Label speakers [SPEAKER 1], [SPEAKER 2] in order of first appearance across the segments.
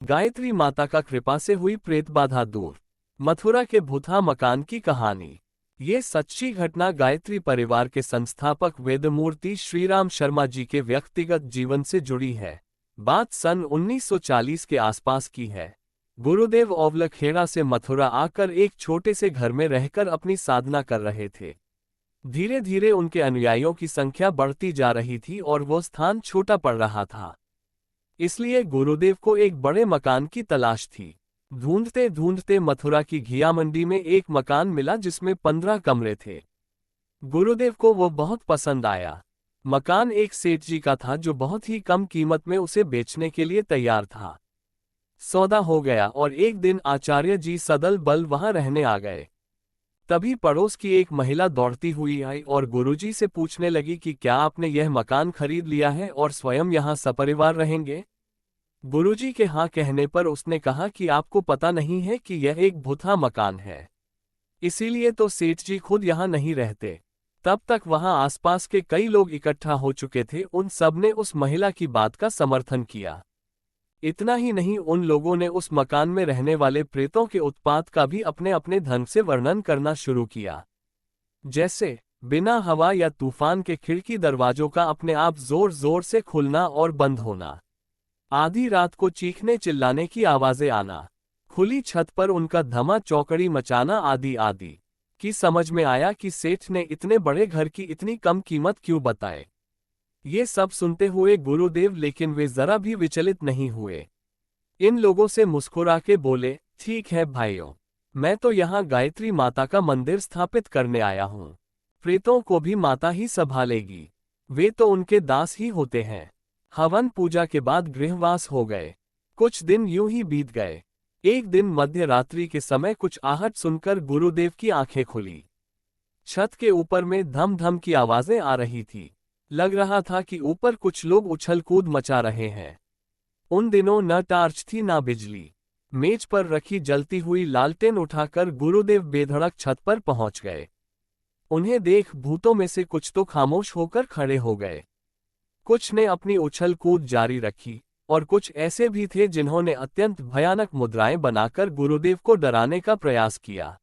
[SPEAKER 1] गायत्री माता का कृपा से हुई प्रेत बाधा दूर। मथुरा के भूथा मकान की कहानी। ये सच्ची घटना गायत्री परिवार के संस्थापक वेदमूर्ति श्रीराम शर्मा जी के व्यक्तिगत जीवन से जुड़ी है। बात सन 1940 के आसपास की है। गुरुदेव ओवलखेड़ा से मथुरा आकर एक छोटे से घर में रहकर अपनी साधना कर रहे थे। धीरे धीरे उनके अनुयायियों की संख्या बढ़ती जा रही थी और वो स्थान छोटा पड़ रहा था। इसलिए गुरुदेव को एक बड़े मकान की तलाश थी। ढूंढते ढूंढते मथुरा की घिया मंडी में एक मकान मिला जिसमें 15 कमरे थे। गुरुदेव को वो बहुत पसंद आया। मकान एक सेठ जी का था जो बहुत ही कम कीमत में उसे बेचने के लिए तैयार था। सौदा हो गया और एक दिन आचार्य जी सदल बल वहां रहने आ गए। तभी पड़ोस की एक महिला दौड़ती हुई आई और गुरुजी से पूछने लगी कि क्या आपने यह मकान खरीद लिया है और स्वयं यहाँ सपरिवार रहेंगे। गुरुजी के हाँ कहने पर उसने कहा कि आपको पता नहीं है कि यह एक भूथा मकान है, इसीलिए तो सेठ जी खुद यहाँ नहीं रहते। तब तक वहां आसपास के कई लोग इकट्ठा हो चुके थे। उन सब ने उस महिला की बात का समर्थन किया। इतना ही नहीं, उन लोगों ने उस मकान में रहने वाले प्रेतों के उत्पात का भी अपने अपने ढंग से वर्णन करना शुरू किया। जैसे बिना हवा या तूफान के खिड़की दरवाजों का अपने आप जोर जोर से खुलना और बंद होना, आधी रात को चीखने चिल्लाने की आवाजें आना, खुली छत पर उनका धमा चौकड़ी मचाना आदि आदि। कि समझ में आया कि सेठ ने इतने बड़े घर की इतनी कम कीमत क्यों बताए। ये सब सुनते हुए गुरुदेव लेकिन वे जरा भी विचलित नहीं हुए। इन लोगों से मुस्कुरा के बोले, ठीक है भाइयों, मैं तो यहाँ गायत्री माता का मंदिर स्थापित करने आया हूँ। प्रेतों को भी माता ही संभालेगी, वे तो उनके दास ही होते हैं। हवन पूजा के बाद गृहवास हो गए। कुछ दिन यूं ही बीत गए। एक दिन मध्य रात्रि के समय कुछ आहट सुनकर गुरुदेव की आंखें खुली। छत के ऊपर में धम धम की आवाजें आ रही थी। लग रहा था कि ऊपर कुछ लोग उछल कूद मचा रहे हैं। उन दिनों न टार्च थी न बिजली। मेज पर रखी जलती हुई लालटेन उठाकर गुरुदेव बेधड़क छत पर पहुंच गए। उन्हें देख भूतों में से कुछ तो खामोश होकर खड़े हो गए। कुछ ने अपनी उछल कूद जारी रखी और कुछ ऐसे भी थे जिन्होंने अत्यंत भयानक मुद्राएं बनाकर गुरुदेव को डराने का प्रयास किया।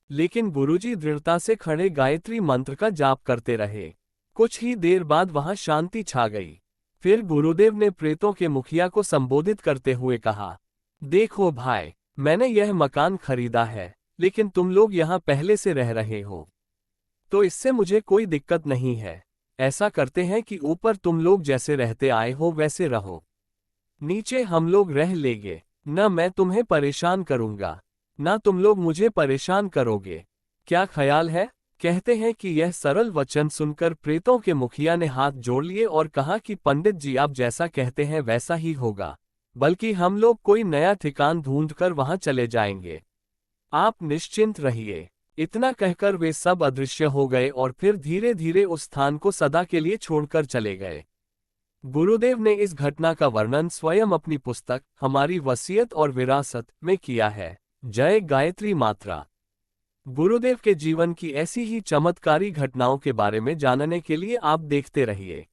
[SPEAKER 1] लेकिन गुरुजी दृढ़ता से खड़े गायत्री मंत्र का जाप करते रहे। कुछ ही देर बाद वहां शांति छा गई। फिर गुरुदेव ने प्रेतों के मुखिया को संबोधित करते हुए कहा, देखो भाई, मैंने यह मकान खरीदा है, लेकिन तुम लोग यहाँ पहले से रह रहे हो, तो इससे मुझे कोई दिक्कत नहीं है। ऐसा करते हैं कि ऊपर तुम लोग जैसे रहते आए हो वैसे रहो, नीचे हम लोग रह लेंगे। न मैं तुम्हें परेशान करूंगा, न तुम लोग मुझे परेशान करोगे। क्या ख्याल है। कहते हैं कि यह सरल वचन सुनकर प्रेतों के मुखिया ने हाथ जोड़ लिए और कहा कि पंडित जी, आप जैसा कहते हैं वैसा ही होगा, बल्कि हम लोग कोई नया ठिकान ढूंढकर वहां चले जाएंगे, आप निश्चिंत रहिए। इतना कहकर वे सब अदृश्य हो गए और फिर धीरे धीरे उस स्थान को सदा के लिए छोड़कर चले गए। गुरुदेव ने इस घटना का वर्णन स्वयं अपनी पुस्तक हमारी वसीयत और विरासत में किया है। जय गायत्री मात्रा। गुरुदेव के जीवन की ऐसी ही चमत्कारी घटनाओं के बारे में जानने के लिए आप देखते रहिए।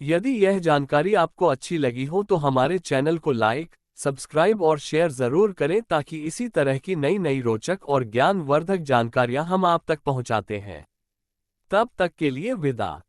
[SPEAKER 1] यदि यह जानकारी आपको अच्छी लगी हो तो हमारे चैनल को लाइक, सब्सक्राइब और शेयर जरूर करें ताकि इसी तरह की नई नई रोचक और ज्ञानवर्धक जानकारियां हम आप तक पहुंचाते हैं। तब तक के लिए विदा।